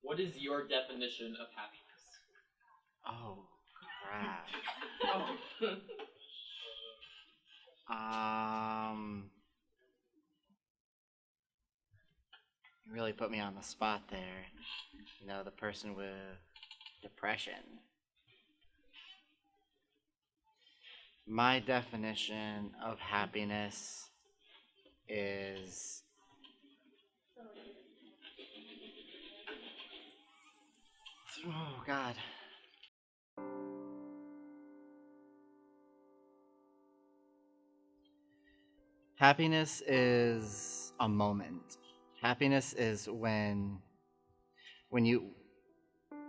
What is your definition of happiness? Oh, crap. You really put me on the spot there. You know, the person with depression. My definition of happiness is oh God. Happiness is a moment. Happiness is when you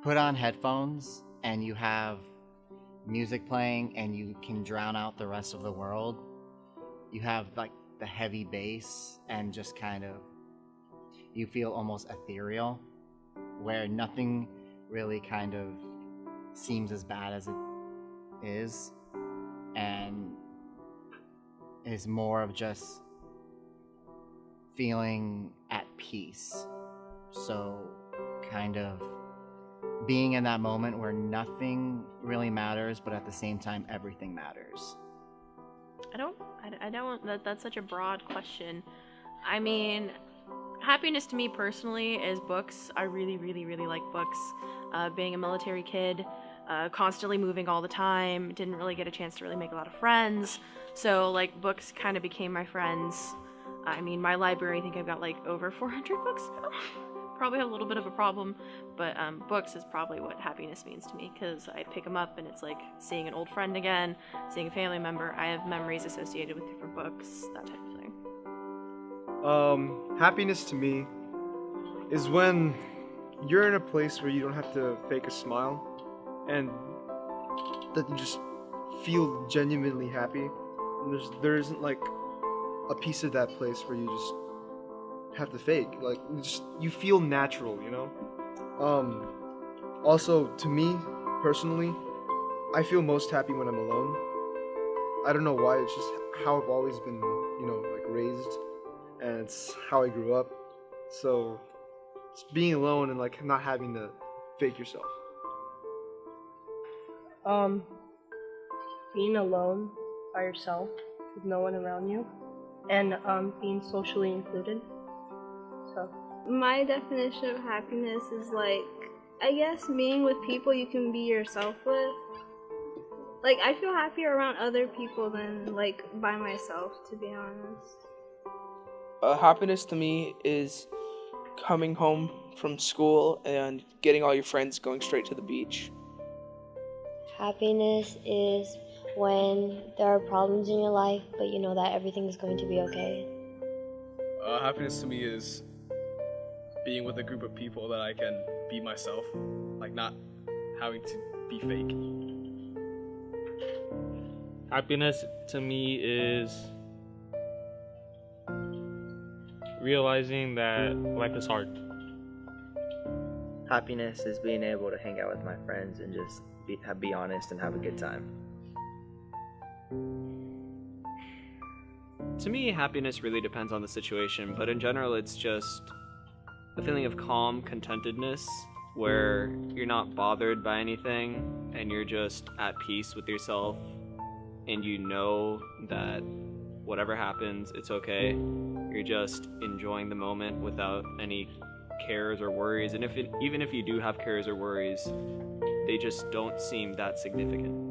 put on headphones and you have music playing and you can drown out the rest of the world. You have like the heavy bass and just kind of you feel almost ethereal where nothing really kind of seems as bad as it is and is more of just feeling at peace. So kind of being in that moment where nothing really matters, but at the same time, everything matters. I don't, that's such a broad question. I mean, happiness to me personally is books. I really, really, really like books. Being a military kid, constantly moving all the time, didn't really get a chance to really make a lot of friends. So, like, books kind of became my friends. I mean, my library, I think I've got, like, over 400 books now. Probably have a little bit of a problem, but books is probably what happiness means to me, because I pick them up and it's like seeing an old friend again, seeing a family member. I have memories associated with different books, that type of thing. Happiness to me is when you're in a place where you don't have to fake a smile and that you just feel genuinely happy. And there isn't like a piece of that place where you just have to fake. Like you feel natural, you know? Also to me personally, I feel most happy when I'm alone. I don't know why, it's just how I've always been, you know, like raised, and it's how I grew up. So it's being alone and like not having to fake yourself. Being alone by yourself with no one around you, and being socially included. So my definition of happiness is like, I guess being with people you can be yourself with. Like, I feel happier around other people than like by myself, to be honest. Happiness to me is coming home from school and getting all your friends going straight to the beach. Happiness is when there are problems in your life, but you know that everything is going to be okay. Happiness to me is being with a group of people that I can be myself, like not having to be fake. Happiness to me is realizing that life is hard. Happiness is being able to hang out with my friends and just be honest and have a good time. To me, happiness really depends on the situation, but in general, it's just a feeling of calm contentedness where you're not bothered by anything and you're just at peace with yourself and you know that whatever happens, it's okay. You're just enjoying the moment without any cares or worries, and even if you do have cares or worries, they just don't seem that significant.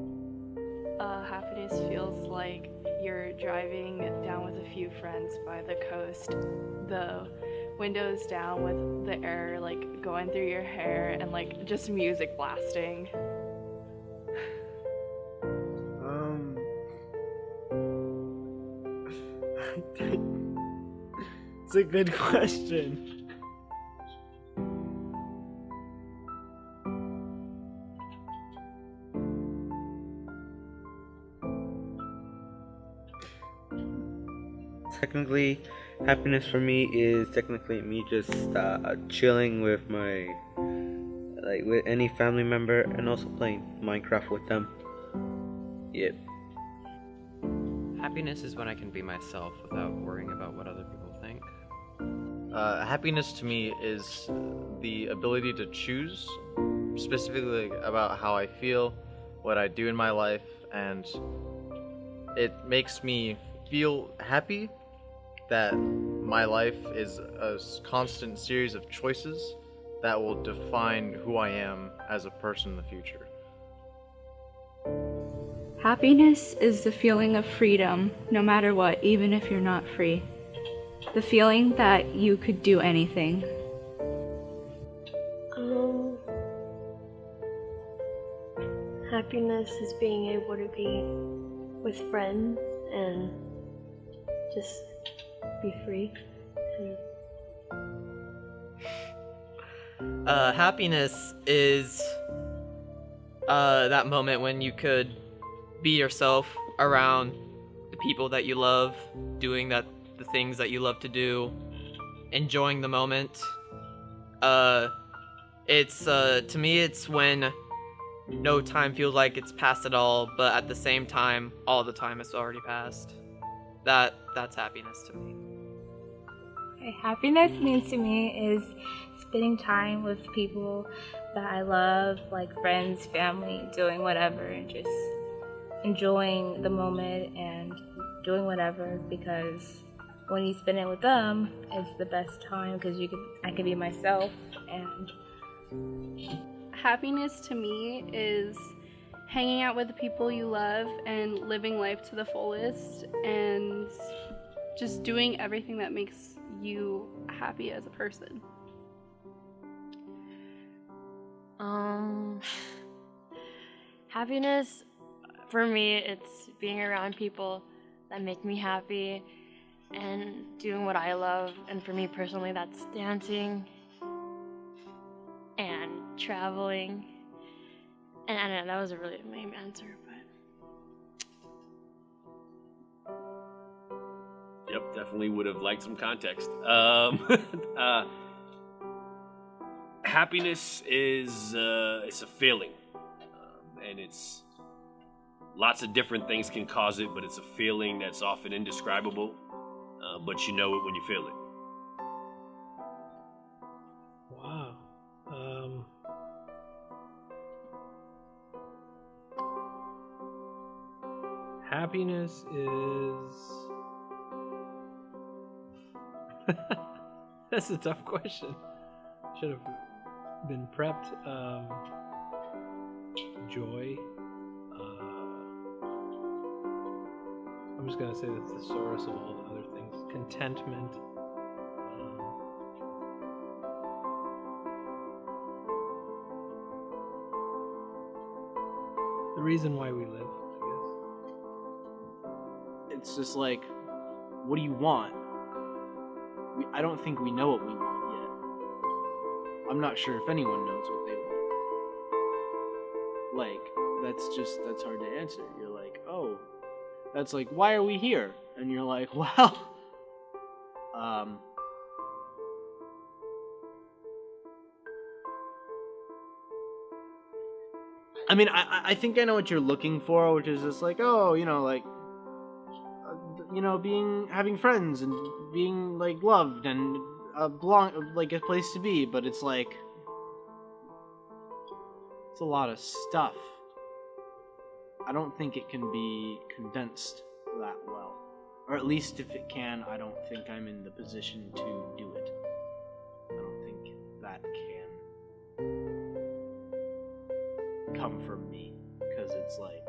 Happiness feels like you're driving down with a few friends by the coast, the windows down with the air like going through your hair and like just music blasting. It's a good question. Technically, happiness for me is technically me just chilling with with any family member and also playing Minecraft with them. Yep. Happiness is when I can be myself without worrying about what other people think. Happiness to me is the ability to choose, specifically about how I feel, what I do in my life, and it makes me feel happy that my life is a constant series of choices that will define who I am as a person in the future. Happiness is the feeling of freedom, no matter what, even if you're not free. The feeling that you could do anything. Happiness is being able to be with friends and just be free. Happiness is that moment when you could be yourself around the people that you love, doing the things that you love to do, enjoying the moment. It's to me, it's when no time feels like it's passed at all, but at the same time, all the time has already passed. That's happiness to me. Okay, happiness means to me is spending time with people that I love, like friends, family, doing whatever, and just enjoying the moment and doing whatever, because when you spend it with them, it's the best time because I can be myself. And happiness to me is hanging out with the people you love and living life to the fullest and just doing everything that makes you happy as a person. Happiness, for me, it's being around people that make me happy and doing what I love. And for me personally, that's dancing and traveling. And I don't know, that was a really lame answer, but... Yep, definitely would have liked some context. Happiness is it's a feeling, and it's lots of different things can cause it, but it's a feeling that's often indescribable, but you know it when you feel it. Wow. Happiness is... That's a tough question. Should have been prepped. Joy. I'm just gonna say that's the source of all the other things. Contentment. The reason why we live, I guess. It's just like, what do you want? I don't think we know what we want yet. I'm not sure if anyone knows what they want. Like, that's hard to answer. You're like, oh, that's like, why are we here? And you're like, well, I mean, I think I know what you're looking for, which is just like, oh, like, having friends and being like loved and like a place to be, but it's like, it's a lot of stuff. I don't think it can be condensed that well, or at least if it can, I don't think I'm in the position to do it. I don't think that can come from me, because it's like,